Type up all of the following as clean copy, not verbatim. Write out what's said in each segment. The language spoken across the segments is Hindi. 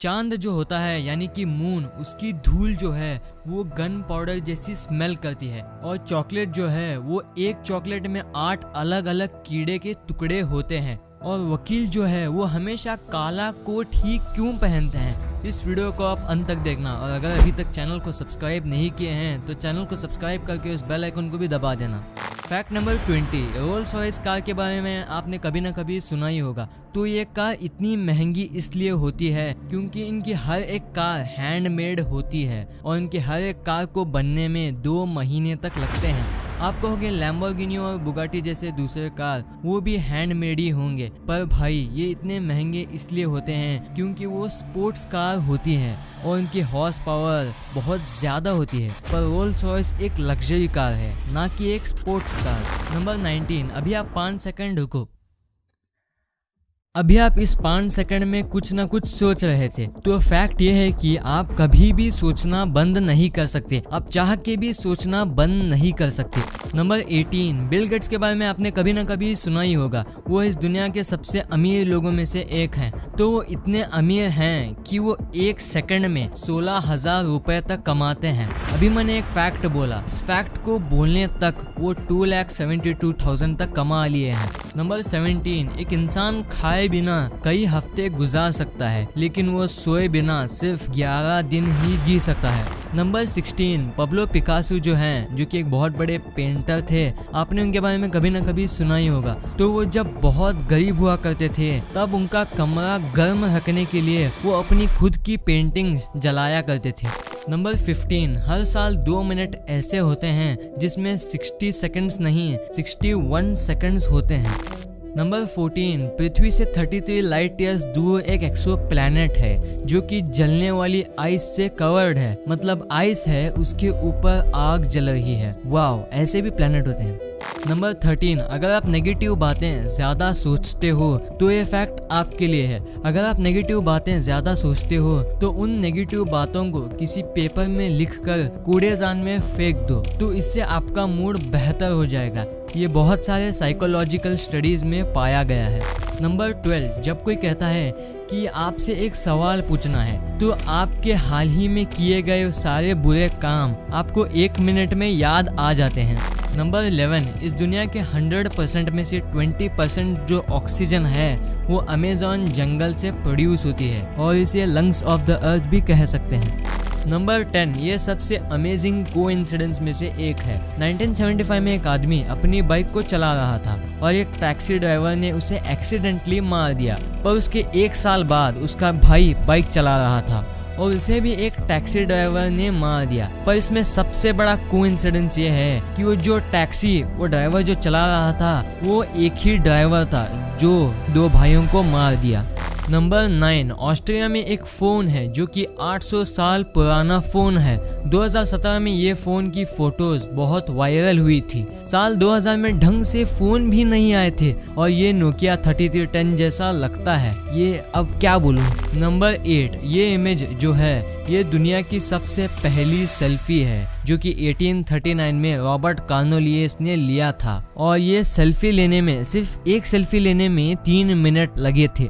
चांद जो होता है यानी कि मून, उसकी धूल जो है वो गन पाउडर जैसी स्मेल करती है। और चॉकलेट जो है वो एक चॉकलेट में 8 अलग अलग कीड़े के टुकड़े होते हैं। और वकील जो है वो हमेशा काला कोट ही क्यों पहनते हैं? इस वीडियो को आप अंत तक देखना। और अगर अभी तक चैनल को सब्सक्राइब नहीं किए हैं तो चैनल को सब्सक्राइब करके उस बेल आइकन को भी दबा देना। Fact number 20, Rolls Royce car के बारे में आपने कभी ना कभी सुना ही होगा। तो ये कार इतनी महंगी इसलिए होती है क्योंकि इनकी हर एक कार हैंडमेड होती है और इनकी हर एक कार को बनने में 2 महीने तक लगते हैं। आप कहोगे लैम्बोर्गिनी और बुगाटी जैसे दूसरे कार वो भी हैंडमेड ही होंगे, पर भाई ये इतने महंगे इसलिए होते हैं क्योंकि वो स्पोर्ट्स कार होती हैं और इनकी हॉर्स पावर बहुत ज़्यादा होती है। पर रोल्स रॉयस एक लग्जरी कार है, ना कि एक स्पोर्ट्स कार। नंबर 19, अभी आप 5 सेकंड रुको। अभी आप इस 5 सेकंड में कुछ ना कुछ सोच रहे थे। तो फैक्ट ये है कि आप कभी भी सोचना बंद नहीं कर सकते, आप चाह के भी सोचना बंद नहीं कर सकते। नंबर 18, बिल गेट्स के बारे में आपने कभी ना कभी सुना ही होगा। वो इस दुनिया के सबसे अमीर लोगों में से एक हैं। तो वो इतने अमीर हैं कि वो 1 सेकंड में 16,000 रुपए तक कमाते हैं। अभी मैंने एक फैक्ट बोला, इस फैक्ट को बोलने तक वो 2,72,000 तक कमा लिए हैं। नंबर 17, एक इंसान खाए बिना कई हफ्ते गुजार सकता है लेकिन वो सोए बिना सिर्फ 11 दिन ही जी सकता है। नंबर 16, पब्लो पिकासो जो हैं, जो कि एक बहुत बड़े पेंटर थे। आपने उनके बारे में कभी ना कभी सुना ही होगा। तो वो जब बहुत गरीब हुआ करते थे तब उनका कमरा गर्म रखने के लिए वो अपनी खुद की पेंटिंग्स जलाया करते थे। नंबर 15, हर साल 2 मिनट ऐसे होते हैं जिसमें 60 सेकंड्स नहीं 61 सेकंड्स होते हैं। नंबर 14, पृथ्वी से 33 लाइट ईयर्स दूर एक एक्सो प्लैनेट है जो कि जलने वाली आइस से कवर्ड है। मतलब आइस है, उसके ऊपर आग जल रही है। वाओ, ऐसे भी प्लैनेट होते हैं। नंबर 13, अगर आप नेगेटिव बातें ज्यादा सोचते हो तो ये फैक्ट आपके लिए है। अगर आप नेगेटिव बातें ज्यादा सोचते हो तो उन नेगेटिव बातों को किसी पेपर में लिखकर कूड़ेदान में फेंक दो, तो इससे आपका मूड बेहतर हो जाएगा। ये बहुत सारे साइकोलॉजिकल स्टडीज में पाया गया है। नंबर 12, जब कोई कहता है कि आपसे एक सवाल पूछना है तो आपके हाल ही में किए गए सारे बुरे काम आपको 1 मिनट में याद आ जाते हैं। नंबर 11, इस दुनिया के 100% में से 20% जो ऑक्सीजन है वो अमेज़न जंगल से प्रोड्यूस होती है और इसे लंग्स ऑफ द अर्थ भी कह सकते हैं। नंबर 10, ये सबसे अमेजिंग कोइंसिडेंस में से एक है। 1975 में एक आदमी अपनी बाइक को चला रहा था और एक टैक्सी ड्राइवर ने उसे एक्सीडेंटली मार दिया। पर उसके 1 साल बाद उसका भाई बाइक चला रहा था और उसे भी एक टैक्सी ड्राइवर ने मार दिया। पर इसमें सबसे बड़ा कोइंसिडेंस ये है कि वो ड्राइवर जो चला रहा था वो एक ही ड्राइवर था जो 2 भाइयों को मार दिया। नंबर 9, ऑस्ट्रिया में एक फ़ोन है जो कि 800 साल पुराना फ़ोन है। 2017 में ये फ़ोन की फ़ोटोज़ बहुत वायरल हुई थी। साल 2000 में ढंग से फ़ोन भी नहीं आए थे और ये नोकिया 3310 जैसा लगता है। ये अब क्या बोलूँ। नंबर 8, ये इमेज जो है ये दुनिया की सबसे पहली सेल्फी है जो कि 1839 में रॉबर्ट कार्नोलियस ने लिया था और ये सेल्फी लेने में सिर्फ एक सेल्फी लेने में 3 मिनट लगे थे।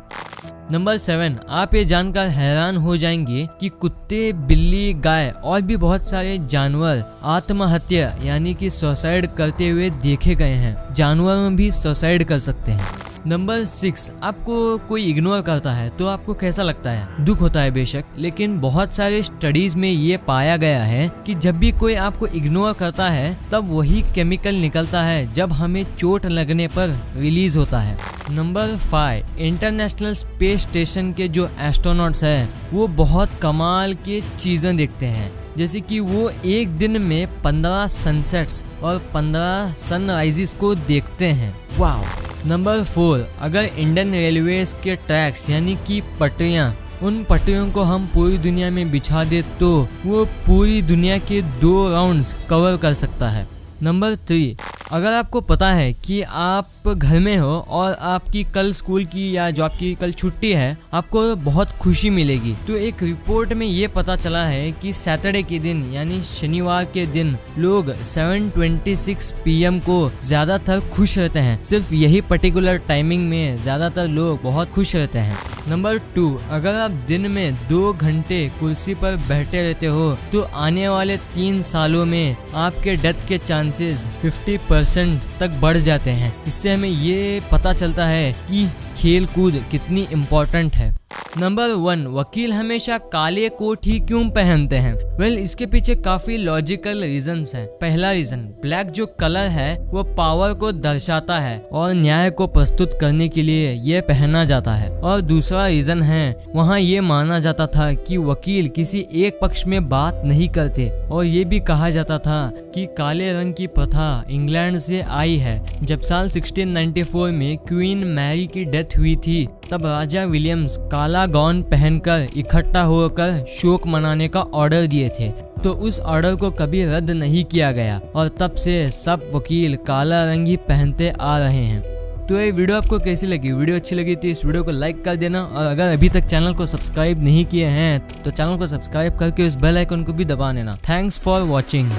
नंबर 7, आप ये जानकर हैरान हो जाएंगे कि कुत्ते, बिल्ली, गाय और भी बहुत सारे जानवर आत्महत्या यानी कि सुसाइड करते हुए देखे गए हैं। जानवर भी सुसाइड कर सकते हैं। नंबर 6, आपको कोई इग्नोर करता है तो आपको कैसा लगता है? दुख होता है बेशक, लेकिन बहुत सारे स्टडीज में ये पाया गया है कि जब भी कोई आपको इग्नोर करता है तब वही केमिकल निकलता है जब हमें चोट लगने पर रिलीज होता है। नंबर 5, इंटरनेशनल स्पेस स्टेशन के जो एस्ट्रोनॉट्स हैं वो बहुत कमाल के चीज़ें देखते हैं, जैसे कि वो एक दिन में 15 सनसेट्स और 15 सनराइजेस को देखते हैं। वाओ। नंबर 4, अगर इंडियन रेलवेज के ट्रैक्स यानी कि पटरियाँ, उन पटरियों को हम पूरी दुनिया में बिछा दे तो वो पूरी दुनिया के 2 राउंड्स कवर कर सकता है। नंबर 3, अगर आपको पता है कि आप घर में हो और आपकी कल स्कूल की या जॉब की कल छुट्टी है, आपको बहुत खुशी मिलेगी। तो एक रिपोर्ट में ये पता चला है कि सैटरडे के दिन यानी शनिवार के दिन लोग 7:26 PM को ज्यादातर खुश रहते हैं। सिर्फ यही पर्टिकुलर टाइमिंग में ज्यादातर लोग बहुत खुश रहते हैं। नंबर 2, अगर आप दिन में 2 घंटे कुर्सी पर बैठे रहते हो तो आने वाले 3 सालों में आपके डेथ के चांसेस 50% तक बढ़ जाते हैं। इससे हमें ये पता चलता है कि खेल कूद कितनी इम्पोर्टेंट है। नंबर 1, वकील हमेशा काले कोट ही क्यों पहनते हैं? वेल, इसके पीछे काफी लॉजिकल रीजंस हैं। पहला रीजन, ब्लैक जो कलर है वो पावर को दर्शाता है और न्याय को प्रस्तुत करने के लिए ये पहना जाता है। और दूसरा रीजन है, वहाँ ये माना जाता था कि वकील किसी एक पक्ष में बात नहीं करते और ये भी कहा जाता था कि काले रंग की प्रथा इंग्लैंड से आई है। जब साल 1694 में क्वीन मैरी की डेथ हुई थी, तब राजा विलियम्स काला गाउन पहनकर इकट्ठा होकर शोक मनाने का ऑर्डर दिए थे। तो उस ऑर्डर को कभी रद्द नहीं किया गया और तब से सब वकील काला रंग ही पहनते आ रहे हैं। तो ये वीडियो आपको कैसी लगी? वीडियो अच्छी लगी तो इस वीडियो को लाइक कर देना, और अगर अभी तक चैनल को सब्सक्राइब नहीं किए हैं तो चैनल को सब्सक्राइब करके उस बेल आइकन को भी दबा देना। Thanks for watching.